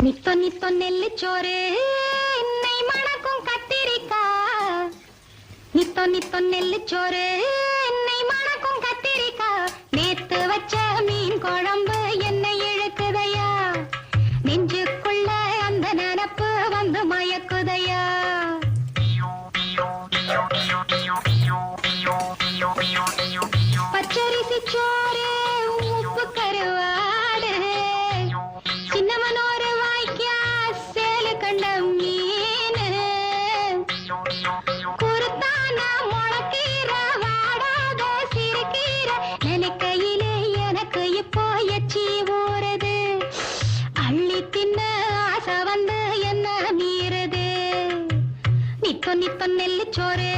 நித்தோ நித்தோ நெல்லுச்சோறு என்னை மணக்கும் கத்திரிக்கா. நித்தோ நித்தோ நெல்லுச்சோறு என்னை மணக்கும் கத்திரிக்கா. நேத்து வச்ச மீன் குழம்பு என்னை இழுக்குதையா. நெஞ்சுக்குள்ள அந்த நினப்பு வந்து மயக்குதையா. பச்சரிசி சோறு உப்பு கருவாடு சின்னமனோரு வாய்க்கா சேலு கண்ட மீன் குருத்தான முளக்கீர வாடாத சிறுகீர நினைக்கையிலே எனக்கு இப்போ எச்சி ஊறுது. அள்ளி தின்ன ஆசை வந்து என்ன மீறுது. நித்தோ நித்தோ நெல்லுச்சோறு